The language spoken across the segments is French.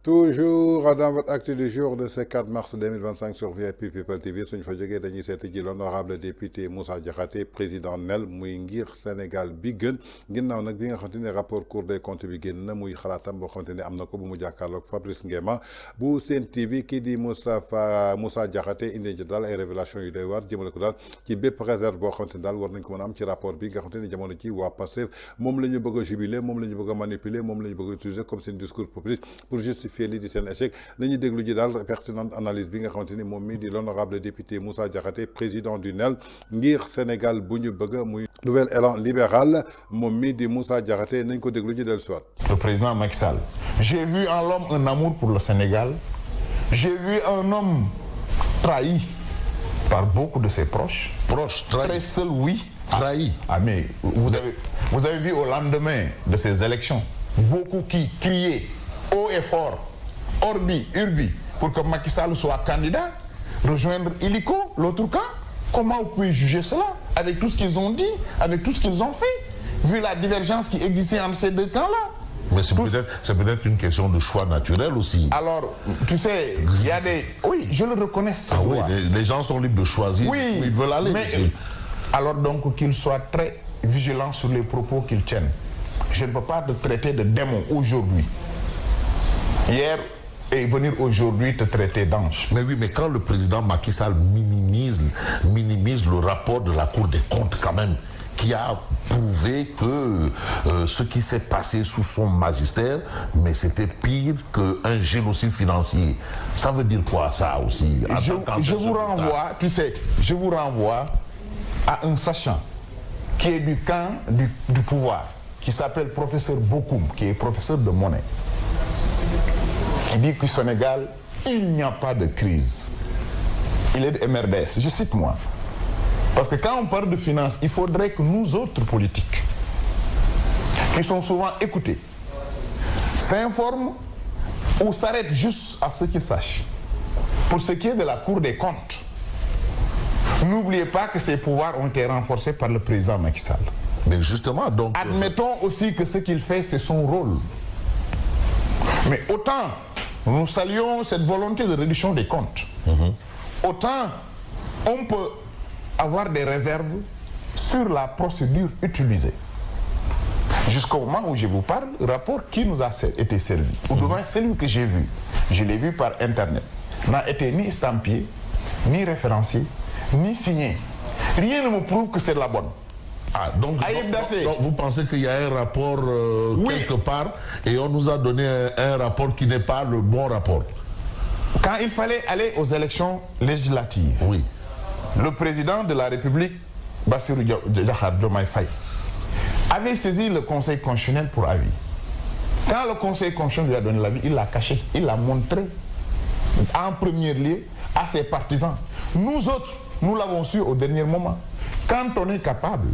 Toujours dans votre acte du jour de ce 4 mars 2025 sur VIP People TV suñ fa jógee dañuy seeti ji l'honorable député Moussa Diakhaté président NEL muy ngir Sénégal bi gën ginnaaw nag bi nga xamante ne rapport Cour des comptes bi génn na muy xalaatam boo xamante ne am na ko bu mu jàkkaarloog Fabrice Nguema bu Sen TV kii di Moussa Diakhaté indi ci daal ay révélation yu doy waar jëmale ko daal ci bépp réserve boo xamante ne daal war nañ ko mën a am ci rapport bi nga xamante ne jamono ci waa Pastef moom la ñu bëgg a jubiler moom la ñu bëgg a manipuler moom la ñu bëgg a utiliser comme seen discours populiste pour justifier lii di seen échec nañu déglu ji daal pertinente analyse bi nga xamante ni moom mii di l'honorable député Moussa Diakhaté président du NEL ngir Sénégal bu ñu bëgg muy nouvel élan libéral moom mii di Moussa Diakhaté nañ ko déglu ji dellu soit. Le président Macky Sall. J'ai vu en l'homme un amour pour le Sénégal. J'ai vu un homme trahi par beaucoup de ses proches. Trahi. Très seul, oui. Trahi. Mais vous avez vu au lendemain de ces élections, beaucoup qui criaient haut et fort, orbi, urbi, pour que Macky Sall soit candidat, rejoindre Illico, l'autre camp. Comment vous pouvez juger cela avec tout ce qu'ils ont dit, avec tout ce qu'ils ont fait, vu la divergence qui existait entre ces deux camps-là? Mais c'est peut-être une question de choix naturel aussi. Alors, tu sais, il y a des... Oui, je le reconnais. Oui, les gens sont libres de choisir où ils veulent aller. Mais, alors donc qu'ils soient très vigilants sur les propos qu'ils tiennent. Je ne peux pas te traiter de démon aujourd'hui, hier, et venir aujourd'hui te traiter d'ange. Mais oui, mais quand le président Macky Sall minimise le rapport de la Cour des comptes quand même, qui a prouvé que ce qui s'est passé sous son magistère, mais c'était pire qu'un génocide financier. Ça veut dire quoi ça aussi? Je vous renvoie, tu sais, je vous renvoie à un sachant qui est du camp du pouvoir, qui s'appelle professeur Bokoum, qui est professeur de monnaie. Il dit qu'au Sénégal, il n'y a pas de crise. Il est de MRDS, je cite moi. Parce que quand on parle de finances, il faudrait que nous autres politiques, qui sont souvent écoutés, s'informent ou s'arrêtent juste à ce qu'ils sachent. Pour ce qui est de la Cour des comptes, n'oubliez pas que ces pouvoirs ont été renforcés par le président Macky Sall. Mais justement, donc... Admettons aussi que ce qu'il fait, c'est son rôle. Mais autant nous saluons cette volonté de réduction des comptes, autant on peut avoir des réserves sur la procédure utilisée. Jusqu'au moment où je vous parle, le rapport qui nous a été servi, ou du moins celui que j'ai vu, je l'ai vu par internet, n'a été ni estampillé, ni référencié, ni signé. Rien ne me prouve que c'est de la bonne. Ah, donc vous pensez qu'il y a un rapport quelque part et on nous a donné un rapport qui n'est pas le bon rapport? Quand il fallait aller aux élections législatives, oui, le président de la République, Bassirou Diomaye Faye, avait saisi le Conseil constitutionnel pour avis. Quand le Conseil constitutionnel lui a donné l'avis, il l'a caché, il l'a montré en premier lieu à ses partisans. Nous autres, nous l'avons su au dernier moment. Quand on est capable...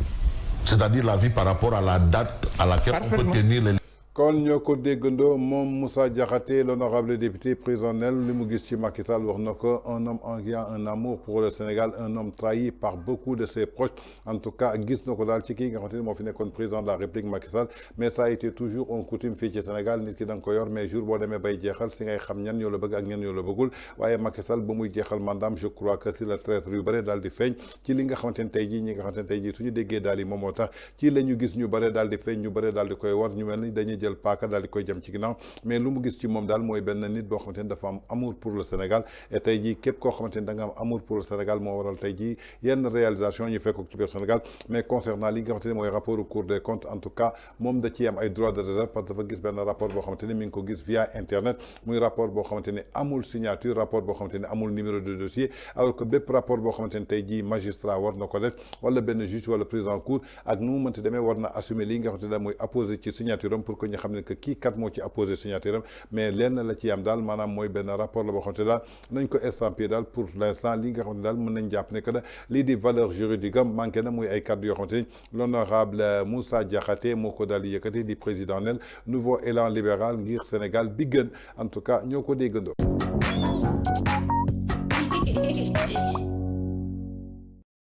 C'est-à-dire l'avis par rapport à la date à laquelle on peut tenir les... kon ñoo ko déggandoo moom Moussa Diakhaté l'honorable député président NEL li mu gis ci Macky Sall wax na ko un homme qui a un amour pour le Sénégal un homme trahi par beaucoup de ses proches en tout cas gis na ko daal ci kii nga xamante ni moo fi nekkoon président de la République Macky Sall mais ça a été toujours un coutume fii ci Sénégal nit ki da nga ko yor mais jour boo demee bay jeexal si ngay xam ñan ñoo la bëgg ak ñan ñoo la bëggul waaye Macky Sall ba muy jeexal mandaam je crois que si la traître yu bëri daal di feeñ ci li nga xamante ni tey jii ñi nga xamante ni tey jii suñu déggee daal yi moom moo tax ci la ñu gis ñu bëri daal di feeñ ñu bëri daal di koy war ñu mel ni dañuy jël paaka daal di koy jëm ci ginnaaw mais lu mu gis ci moom daal mooy benn nit boo xamante ni dafa am amour pour le Sénégal et tey jii képp koo xamante ni da nga am amour pour le Sénégal moo waral tey jii yenn réalisation ñu fekk ko ci biir Sénégal mais concernant li nga xamante ni mooy rapport au Cour des comptes en tout cas moom da ciy am ay droits de réserve parce que dafa gis benn rapport boo xamante ni mi ngi ko gis via internet muy rapport boo xamante ni amul signature rapport boo xamante ni amul numéro de dossier alors que bépp rapport boo xamante ni tey jii magistrat war na ko def wala benn juge wala président cour ak nu mu mënti demee war na assumer li nga xamante ne mooy apposer ci signature am pour que ñu xam ne que kii kat moo ci apposé signature am mais lenn la ci am daal maanaam mooy benn rapport la boo xamante daal nañ ko estampillé daal pour l'instant li nga xamante daal mën nañ jàpp ne que da lii di valeur juridique am manqué na muy ay kàddu yoo xamante ni l'honorable Moussa Diakhaté moo ko daal di yëkkati di président NEL nouveau élan libéral ngir Sénégal bi gën en tout cas ñoo ko déggandoo